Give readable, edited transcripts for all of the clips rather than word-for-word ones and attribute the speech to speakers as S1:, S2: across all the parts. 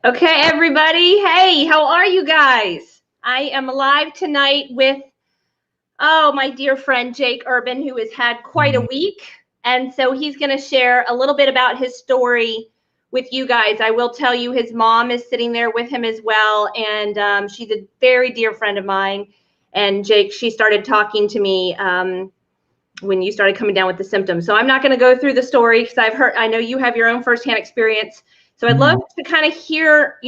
S1: Okay, everybody. Hey, how are you guys? I am live tonight with, my dear friend Jake Urban, who has had quite a week. And so he's going to share a little bit about his story with you guys. I will tell you his mom is sitting there with him as well. And she's a very dear friend of mine. And Jake, she started talking to me when you started coming down with the symptoms. So I'm not going to go through the story because I know you have your own firsthand experience. So I'd love to kind of hear,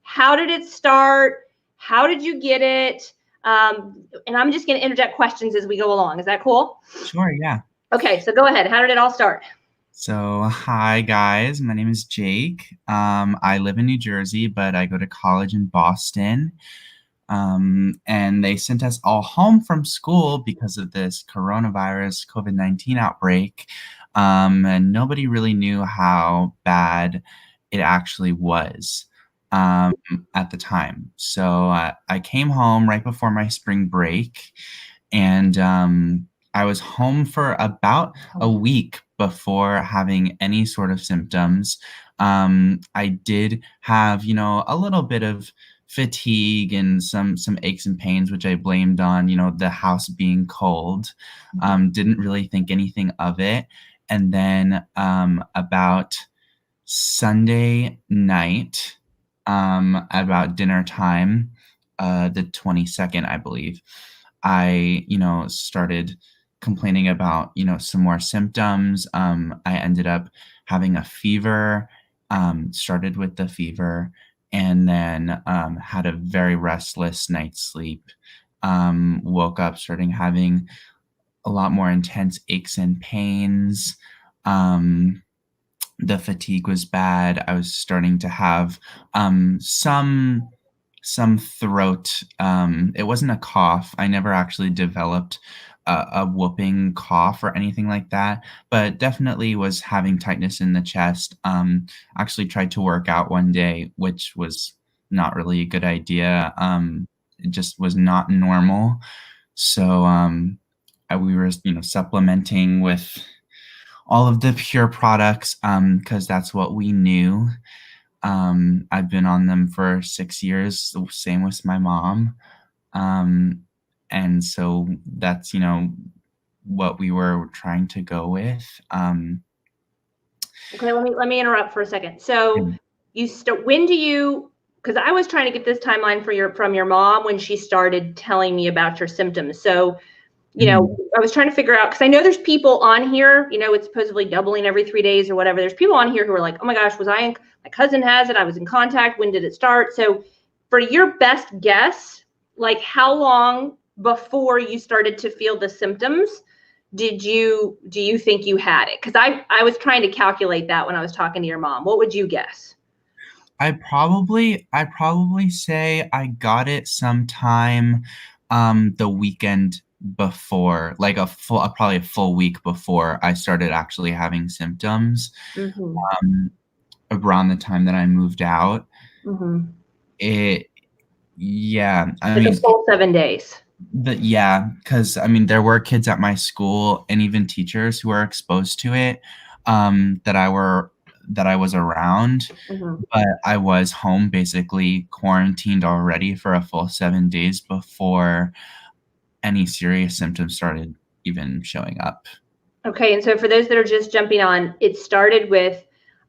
S1: how did it start? How did you get it? And I'm just going to interject questions as we go along. Is that cool?
S2: Sure, yeah.
S1: Okay, so go ahead. How did it all start?
S2: So, hi guys, my name is Jake. I live in New Jersey, but I go to college in Boston. And they sent us all home from school because of this coronavirus COVID-19 outbreak. And nobody really knew how bad it actually was at the time. So I came home right before my spring break, and I was home for about a week before having any sort of symptoms. I did have, a little bit of fatigue and some aches and pains, which I blamed on, the house being cold. Didn't really think anything of it. And then about Sunday night, about dinner time, the 22nd, I believe, I, started complaining about, some more symptoms. I ended up having a fever, started with the fever, and then had a very restless night's sleep. Woke up starting having a lot more intense aches and pains. The fatigue was bad. I was starting to have some throat. It wasn't a cough. I never actually developed a whooping cough or anything like that, but definitely was having tightness in the chest. Actually tried to work out one day, which was not really a good idea. It just was not normal. So we were, supplementing with all of the pure products because that's what we knew. I've been on them for 6 years, the same with my mom. And so that's, what we were trying to go with.
S1: Okay, let me interrupt for a second. So when do you, because I was trying to get this timeline from your mom when she started telling me about your symptoms. So I was trying to figure out, because I know there's people on here, it's supposedly doubling every 3 days or whatever. There's people on here who are like, oh my gosh, my cousin has it. I was in contact. When did it start? So for your best guess, like how long before you started to feel the symptoms do you think you had it? Because I was trying to calculate that when I was talking to your mom. What would you guess?
S2: I probably say I got it sometime the weekend before, like probably a full week before I started actually having symptoms. Around the time that I moved out. Yeah, I
S1: Like
S2: mean,
S1: a full 7 days.
S2: because there were kids at my school and even teachers who were exposed to it, that I was around, but I was home basically quarantined already for a full 7 days before any serious symptoms started even showing up.
S1: Okay, and so for those that are just jumping on, it started with,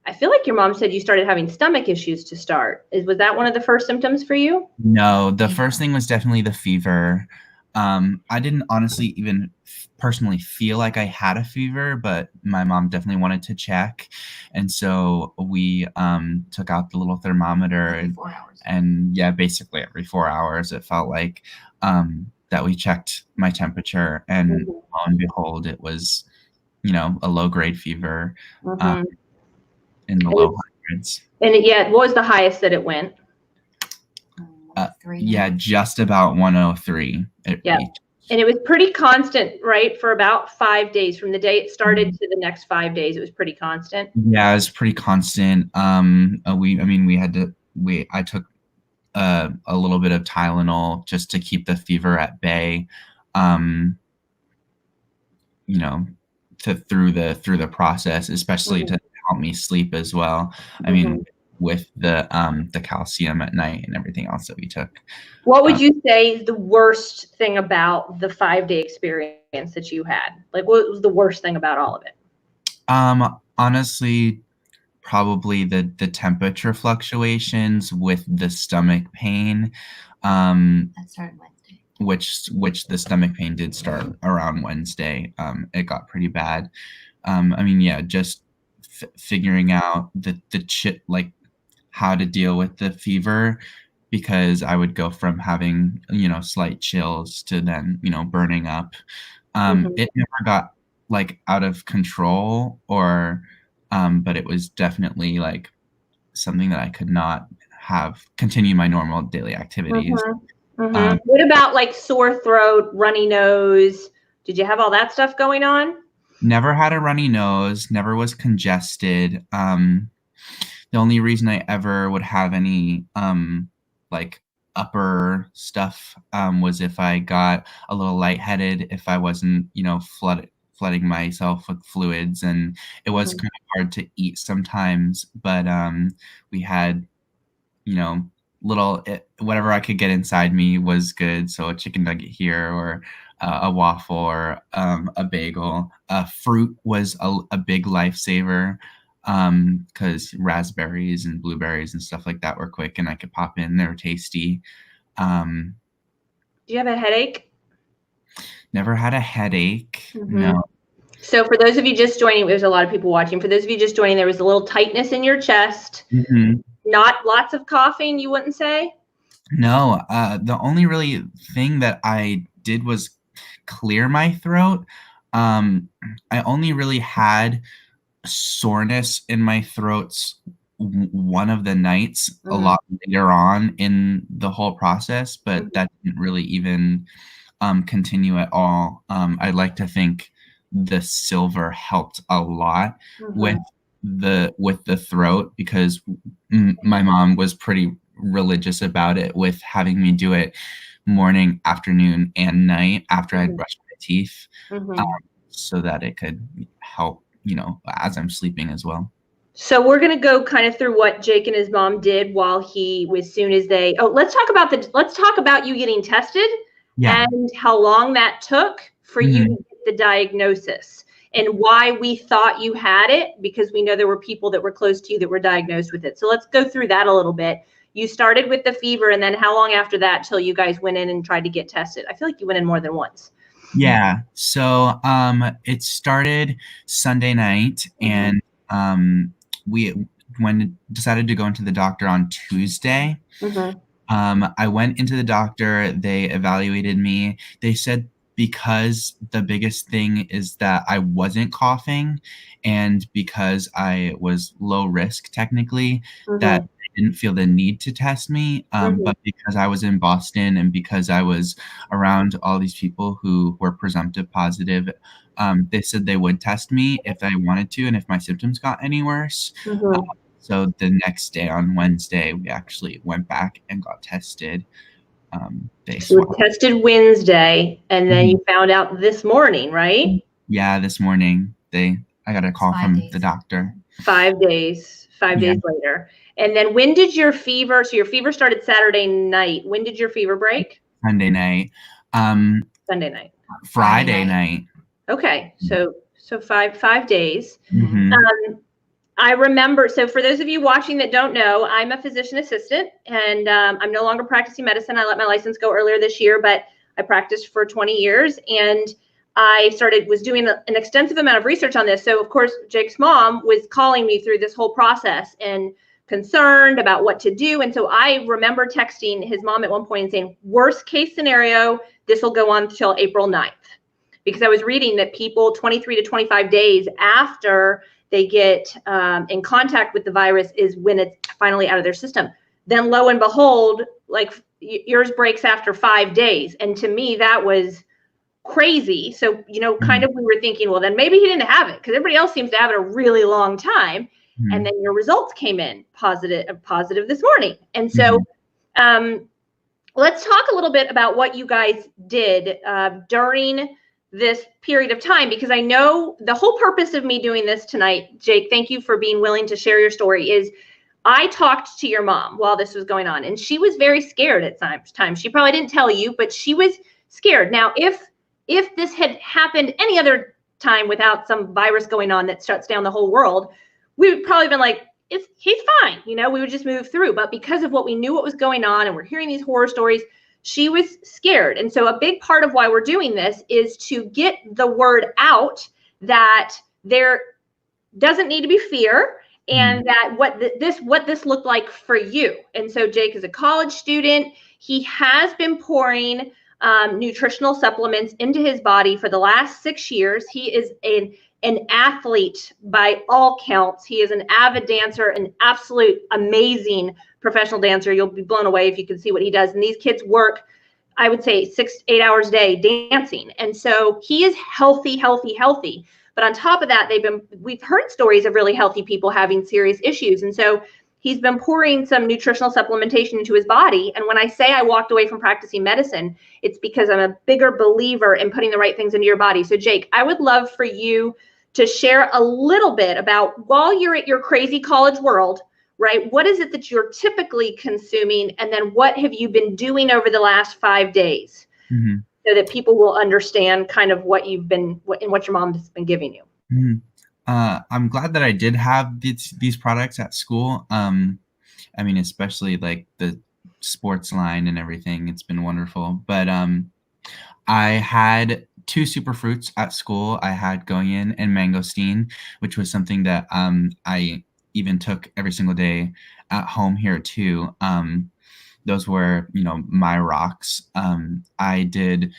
S1: I feel like your mom said you started having stomach issues to start. Was that one of the first symptoms for you?
S2: No, the first thing was definitely the fever. I didn't honestly even personally feel like I had a fever, but my mom definitely wanted to check. And so we took out the little thermometer
S3: Every 4 hours.
S2: and yeah, basically every 4 hours it felt like that we checked my temperature, and lo and behold, it was, a low grade fever in the low hundreds.
S1: And what was the highest that it went?
S2: Yeah, just about 103.
S1: Yeah. And it was pretty constant, right? For about 5 days from the day it started to the next 5 days, it was pretty constant.
S2: Yeah, it was pretty constant. I took a little bit of Tylenol just to keep the fever at bay, through the process, especially to help me sleep as well. I mean, with the calcium at night and everything else that we took.
S1: What would you say is the worst thing about the 5-day experience that you had? Like, what was the worst thing about all of it?
S2: Honestly, probably the temperature fluctuations with the stomach pain.
S3: That started Wednesday.
S2: Which the stomach pain did start around Wednesday. It got pretty bad. I mean, yeah, just figuring out the like how to deal with the fever, because I would go from having, slight chills to then, burning up. It never got like out of control but it was definitely like something that I could not continue my normal daily activities.
S1: What about like sore throat, runny nose? Did you have all that stuff going on?
S2: Never had a runny nose, never was congested. The only reason I ever would have any like upper stuff was if I got a little lightheaded, if I wasn't, flooding myself with fluids, and it was kind of hard to eat sometimes, but we had, whatever I could get inside me was good. So a chicken nugget here, or a waffle, or a bagel. Fruit was a big lifesaver, because raspberries and blueberries and stuff like that were quick and I could pop in. They were tasty.
S1: Do you have a headache?
S2: Never had a headache. No.
S1: So for those of you just joining, there's a lot of people watching. For those of you just joining, there was a little tightness in your chest. Not lots of coughing, you wouldn't say?
S2: No. The only really thing that I did was clear my throat. I only really had soreness in my throats one of the nights, a lot later on in the whole process, but that didn't really even continue at all. I'd like to think the silver helped a lot with the throat, because my mom was pretty religious about it, with having me do it morning, afternoon, and night after I'd brushed my teeth, so that it could help, as I'm sleeping as well.
S1: So we're going to go kind of through what Jake and his mom did while let's talk about you getting tested and how long that took for you to get the diagnosis, and why we thought you had it, because we know there were people that were close to you that were diagnosed with it. So let's go through that a little bit. You started with the fever, and then how long after that till you guys went in and tried to get tested? I feel like you went in more than once.
S2: Yeah. So it started Sunday night, and we decided to go into the doctor on Tuesday. I went into the doctor. They evaluated me. They said, because the biggest thing is that I wasn't coughing, and because I was low risk technically, that they didn't feel the need to test me. But because I was in Boston, and because I was around all these people who were presumptive positive, they said they would test me if I wanted to, and if my symptoms got any worse. So the next day, on Wednesday, we actually went back and got tested.
S1: So we tested Wednesday, and then you found out this morning, right?
S2: Yeah, this morning I got a call from the doctor.
S1: 5 days later. And then when did your fever? So your fever started Saturday night. When did your fever break?
S2: Sunday night.
S1: Sunday night.
S2: Friday night.
S1: Okay, so 5 days. I remember, so for those of you watching that don't know, I'm a physician assistant, and I'm no longer practicing medicine. I let my license go earlier this year, but I practiced for 20 years, and I was doing an extensive amount of research on this. So of course, Jake's mom was calling me through this whole process and concerned about what to do. And so I remember texting his mom at one point and saying, worst case scenario, this will go on until April 9th. Because I was reading that people 23 to 25 days after they get in contact with the virus is when it's finally out of their system. Then lo and behold, like yours breaks after 5 days. And to me, that was crazy. So, kind of we were thinking, well, then maybe he didn't have it, because everybody else seems to have it a really long time. And then your results came in positive this morning. And so let's talk a little bit about what you guys did during this period of time, because I know the whole purpose of me doing this tonight, Jake, thank you for being willing to share your story, is I talked to your mom while this was going on, and she was very scared at times. She probably didn't tell you, but she was scared. Now, if this had happened any other time without some virus going on that shuts down the whole world, we would probably been like, he's fine. We would just move through. But because of what we knew what was going on, and we're hearing these horror stories, she was scared. And so a big part of why we're doing this is to get the word out that there doesn't need to be fear, and that what this looked like for you. And so Jake is a college student. He has been pouring nutritional supplements into his body for the last 6 years. He is an athlete by all counts. He is an avid dancer, an absolute amazing professional dancer. You'll be blown away if you can see what he does. And these kids work, I would say, 6 to 8 hours a day dancing. And so he is healthy. But on top of that, we've heard stories of really healthy people having serious issues. And so he's been pouring some nutritional supplementation into his body. And when I say I walked away from practicing medicine, it's because I'm a bigger believer in putting the right things into your body. So Jake, I would love for you to share a little bit about, while you're at your crazy college world, right? What is it that you're typically consuming? And then what have you been doing over the last 5 days? Mm-hmm. So that people will understand kind of what your mom has been giving you.
S2: Mm-hmm. I'm glad that I did have these products at school. I mean, especially like the sports line and everything. It's been wonderful. But I had 2 superfruits at school. I had goyan and mangosteen, which was something that I even took every single day at home here too. Those were, my rocks. I did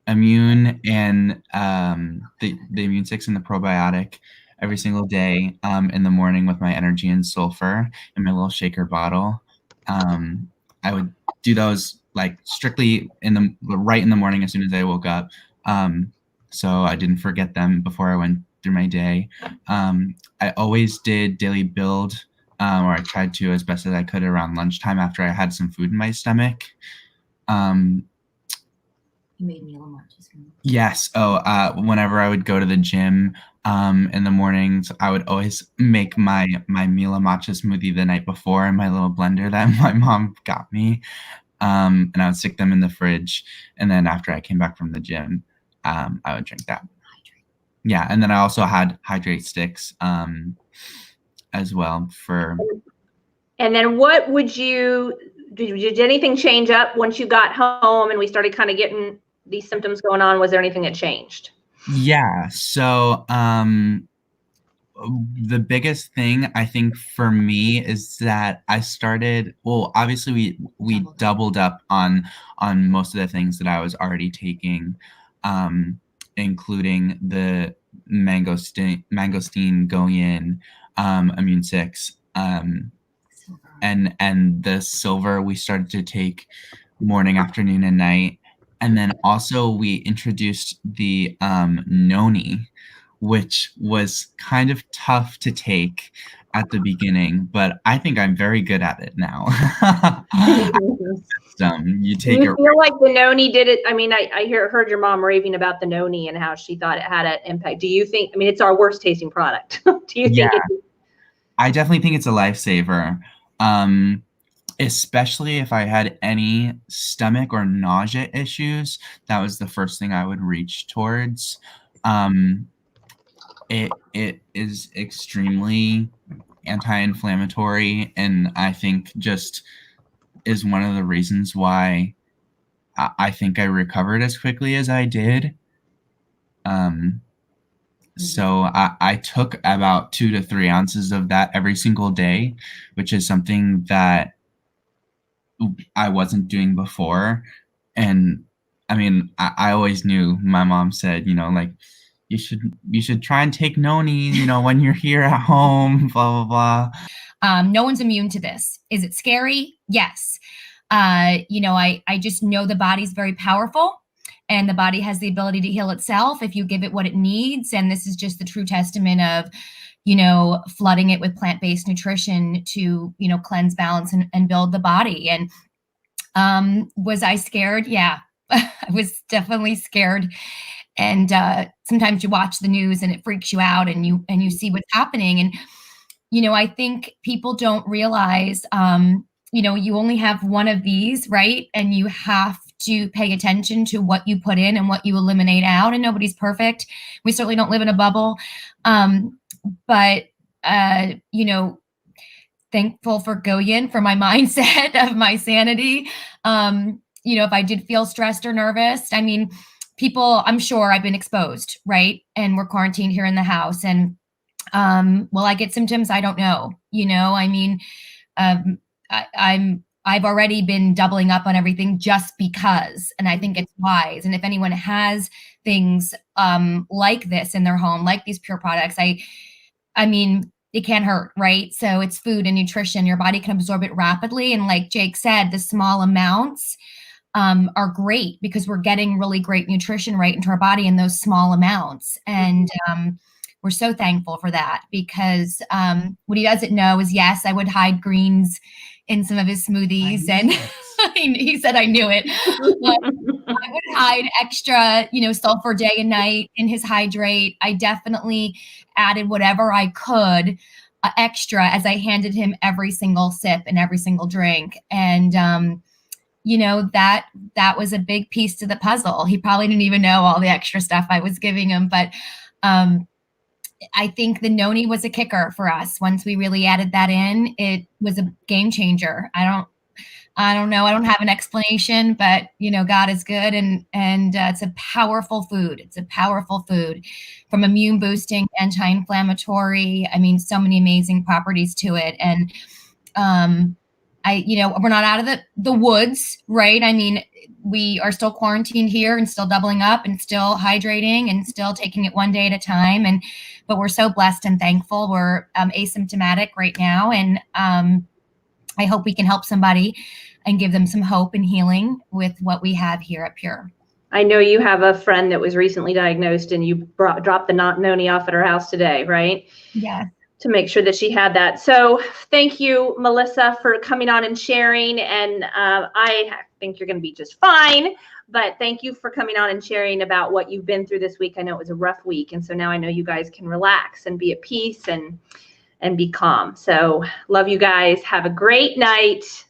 S2: immune and the immune 6 and the probiotic every single day in the morning with my energy and sulfur in my little shaker bottle. I would do those like strictly right in the morning as soon as I woke up. So I didn't forget them before I went through my day. I always did daily build, or I tried to as best as I could around lunchtime after I had some food in my stomach.
S3: You made meal matches.
S2: Yes. Whenever I would go to the gym in the mornings, I would always make my Mila matcha smoothie the night before in my little blender that my mom got me. And I would stick them in the fridge. And then after I came back from the gym, I would drink that. Yeah. And then I also had hydrate sticks as well for.
S1: And then what did anything change up once you got home and we started kind of getting these symptoms going on? Was there anything that changed?
S2: Yeah. So the biggest thing I think for me is that I started, well, obviously we doubled up on most of the things that I was already taking, including the mangosteen, goyan, immune 6, and the silver we started to take morning, afternoon, and night. And then also we introduced the noni, which was kind of tough to take at the beginning, but I think I'm very good at it now. You take
S1: you feel like the noni did it? I mean, I heard your mom raving about the noni and how she thought it had an impact. Do you think, I mean, it's our worst tasting product. Do you think
S2: I definitely think it's a lifesaver. Especially if I had any stomach or nausea issues, that was the first thing I would reach towards. It is extremely anti-inflammatory, and I think just is one of the reasons why I think I recovered as quickly as I did. So I took about 2 to 3 ounces of that every single day, which is something that I wasn't doing before. And I mean, I always knew, my mom said, like, you should try and take noni, when you're here at home, blah, blah,
S4: blah. No one's immune to this. Is it scary? Yes. I just know the body's very powerful, and the body has the ability to heal itself if you give it what it needs. And this is just the true testament of, flooding it with plant-based nutrition to, cleanse, balance, and build the body. And was I scared? Yeah, I was definitely scared. And sometimes you watch the news and it freaks you out, and you see what's happening. And I think people don't realize, you only have one of these, right? And you have to pay attention to what you put in and what you eliminate out. And nobody's perfect. We certainly don't live in a bubble. But, thankful for Goyen, for my mindset of my sanity. If I did feel stressed or nervous, I mean, people, I'm sure I've been exposed, right? And we're quarantined here in the house. And will I get symptoms? I don't know. I mean, I've already been doubling up on everything just because, and I think it's wise. And if anyone has things like this in their home, like these pure products, I mean, it can't hurt, right? So it's food and nutrition. Your body can absorb it rapidly. And like Jake said, the small amounts are great because we're getting really great nutrition right into our body in those small amounts. And we're so thankful for that because what he doesn't know is, yes, I would hide greens in some of his smoothies. And he said, I knew it. I would hide extra, sulfur day and night in his hydrate. I definitely added whatever I could extra as I handed him every single sip and every single drink. And, that was a big piece to the puzzle. He probably didn't even know all the extra stuff I was giving him, but I think the noni was a kicker for us. Once we really added that in, it was a game changer. I don't know. I don't have an explanation, but God is good, and it's a powerful food. It's a powerful food, from immune boosting, anti-inflammatory. I mean, so many amazing properties to it. And we're not out of the woods, right? I mean, we are still quarantined here and still doubling up and still hydrating and still taking it one day at a time. But we're so blessed and thankful. We're asymptomatic right now, and I hope we can help somebody and give them some hope and healing with what we have here at Pure.
S1: I know you have a friend that was recently diagnosed, and you dropped the noni off at her house today, right?
S4: Yeah.
S1: To make sure that she had that. So thank you, Melissa, for coming on and sharing. And I think you're going to be just fine. But thank you for coming on and sharing about what you've been through this week. I know it was a rough week. And so now I know you guys can relax and be at peace and be calm. So love you guys. Have a great night.